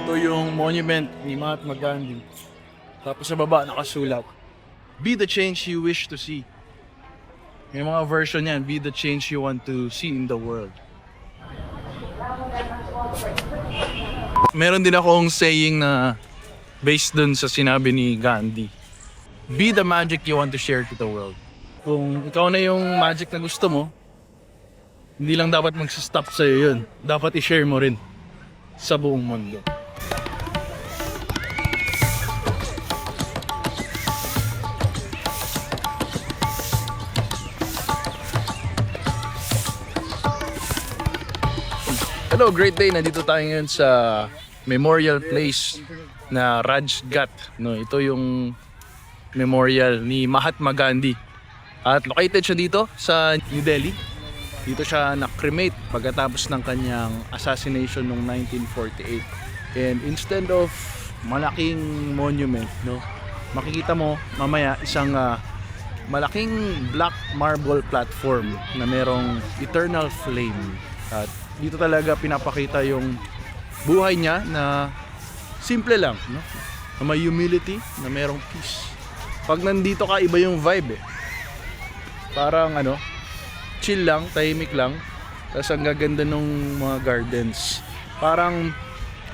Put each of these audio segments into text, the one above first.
Ito yung monument ni Mahatma Gandhi. Tapos sa baba nakasulat, "Be the change you wish to see." May mga version yan, "Be the change you want to see in the world." Meron din akong saying na based dun sa sinabi ni Gandhi. Be the magic you want to share to the world. Kung ikaw na yung magic na gusto mo, hindi lang dapat mag-stop sa'yo yun. Dapat i-share mo rin sa buong mundo. Hello, great day. Nandito tayo ngayon sa memorial place na Rajghat. No, ito yung memorial ni Mahatma Gandhi. At located siya dito sa New Delhi. Dito siya na-cremate pagkatapos ng kanyang assassination noong 1948. And instead of malaking monument, no, makikita mo mamaya isang malaking black marble platform na merong eternal flame. At dito talaga pinapakita yung buhay niya na simple lang, no? Na may humility, na merong peace. Pag nandito ka, iba yung vibe eh. Parang chill lang, tahimik lang. Tapos ang gaganda nung mga gardens. Parang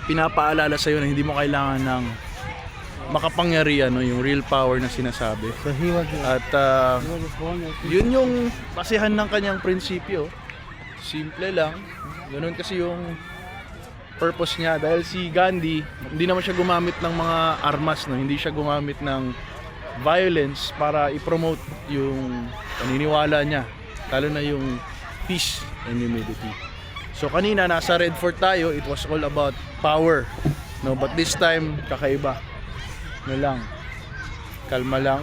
pinapaalala sa'yo na hindi mo kailangan ng makapangyarihan, no? Yung real power na sinasabi. At yun yung basihan ng kanyang prinsipyo. Simple lang. Ganun kasi yung purpose niya. Dahil si Gandhi, hindi naman siya gumamit ng mga armas, no? Hindi siya gumamit ng violence para i-promote yung paniniwala niya, lalo na yung peace and humility. So kanina nasa Red Fort tayo, it was all about power, no? But this time kakaiba na lang, kalma lang,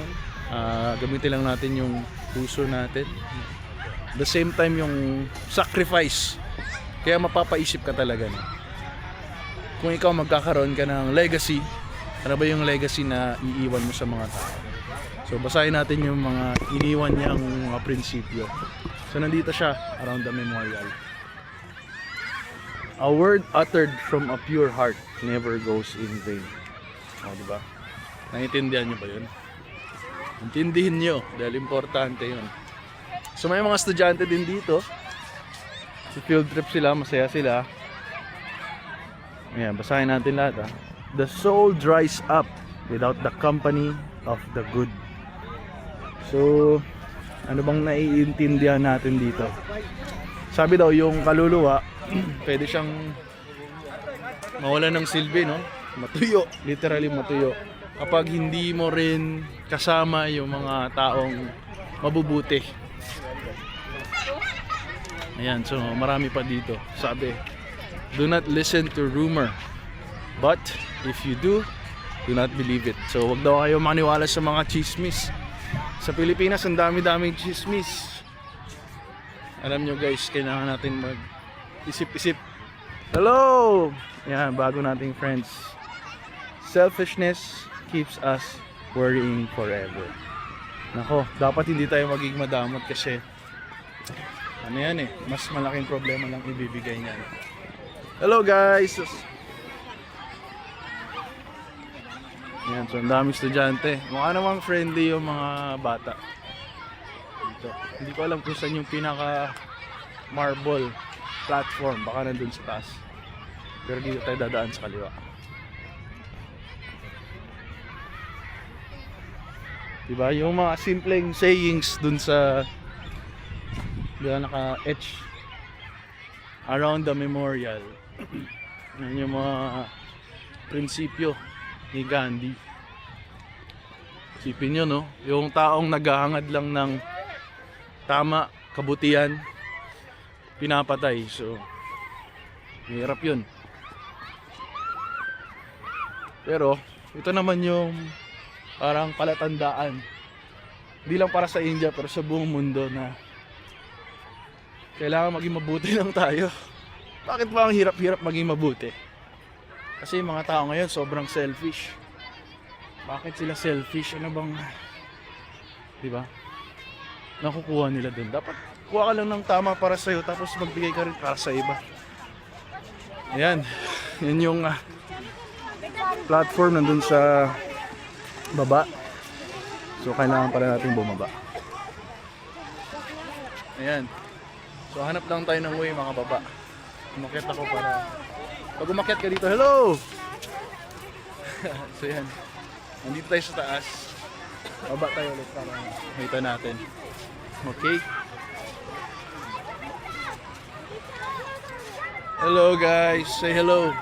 gamitin lang natin yung puso natin, the same time yung sacrifice. Kaya mapapaisip ka talaga, no? Kung ikaw magkakaroon ka ng legacy, ano ba yung legacy na iiwan mo sa mga tao? So basahin natin yung mga iniwan niyang mga prinsipyo. So nandito siya around the memorial. A word uttered from a pure heart never goes in vain. O, diba? Naiintindihan niyo ba yun? Intindihin niyo dahil importante yun. So may mga estudyante din dito. Si field trip sila, masaya sila. Ayan, basahin natin lahat, ha. The soul dries up without the company of the good. So, ano bang naiintindihan natin dito? Sabi daw, yung kaluluwa, pwede siyang mawalan ng silbi, no? Matuyo, literally matuyo. Kapag hindi mo rin kasama yung mga taong mabubuti. Ayan, so marami pa dito. Sabi, do not listen to rumor, but if you do not believe it. So wag daw kayo maniwala sa mga chismis. Sa Pilipinas ang dami-daming chismis. Alam nyo guys, kailangan natin mag-isip-isip. Hello! Yan, bago nating friends. Selfishness keeps us worrying forever. Nako, dapat hindi tayo maging madamot kasi yan eh, mas malaking problema lang ibibigay niyan. Hello guys! Yan, so ang daming estudyante. Mukha namang friendly yung mga bata dito. Hindi ko alam kung saan yung pinaka marble platform. Baka nandun sa taas. Pero dito tayo dadaan sa kaliwa. Diba? Yung mga simpleng sayings dun sa naka-etch around the memorial. Yan yung mga prinsipyo ni Gandhi. Isipin nyo, no? Yung taong naghahangad lang ng tama, kabutihan, pinapatay. So, mahirap yun. Pero, ito naman yung parang palatandaan. Hindi lang para sa India, pero sa buong mundo na kailangan maging mabuti lang tayo. Bakit ba ang hirap-hirap maging mabuti? Kasi yung mga tao ngayon sobrang selfish. Bakit sila selfish? Ano bang, di ba? Nakukuha nila dun. Dapat kuha ka lang ng tama para sa'yo, tapos magbigay ka rin para sa iba. Ayan. Yan yung platform nandun sa baba. So kailangan pala natin bumaba. Ayan. So hanap lang tayo ng way mga baba. Umakyat ako para pag umakyat ka dito, hello! So yan. Nandito tayo sa taas. Baba tayo ulit para makita natin. Okay? Hello guys! Say hello!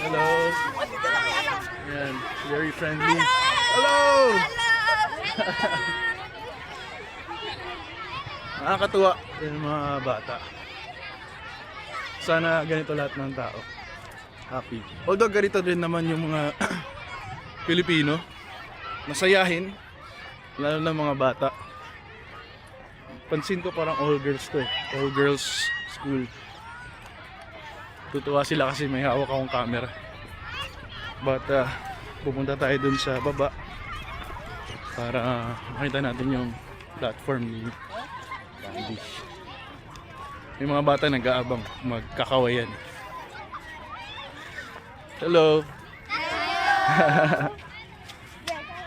Hello! Yan. Very friendly. Hello! Nakakatuwa yung mga bata. Sana ganito lahat ng tao. Happy. Although ganito din naman yung mga Pilipino. Masayahin. Lalo na mga bata. Pansin ko parang all girls to eh. All girls school. Tutuwa sila kasi may hawak akong camera. But pupunta tayo dun sa baba para makita natin yung platform ni Gandhi. May mga bata nag-aabang magkakawayan. Hello.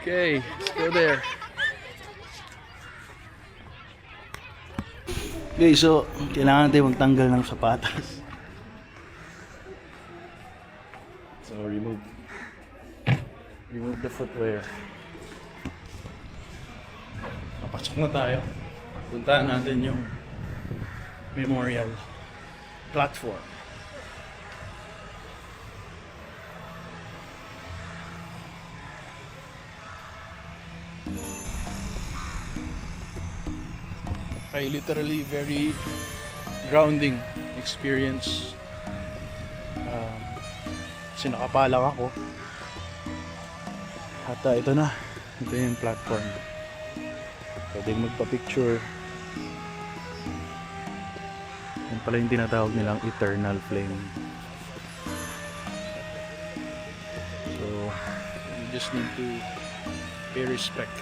Okay, let's go there. Okay, so kailangan natin magtanggal ng sapatos. So remove the footwear. Napasok na tayo. Puntahan natin yung memorial platform. Okay, literally very grounding experience. Sinakapalak ako. At ito na. Ito yung platform. Pwedeng magpa-picture. Yan pala yung tinatawag nilang eternal flame. So, you just need to pay respect.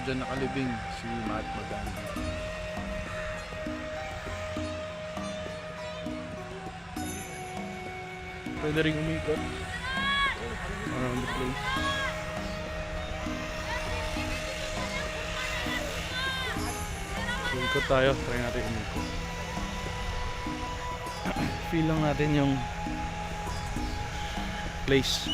Diyan nakalibing si Mahatma Gandhi. Pwede rin umikot around the place. So ikot tayo, try natin umikot. Feel lang natin yung place.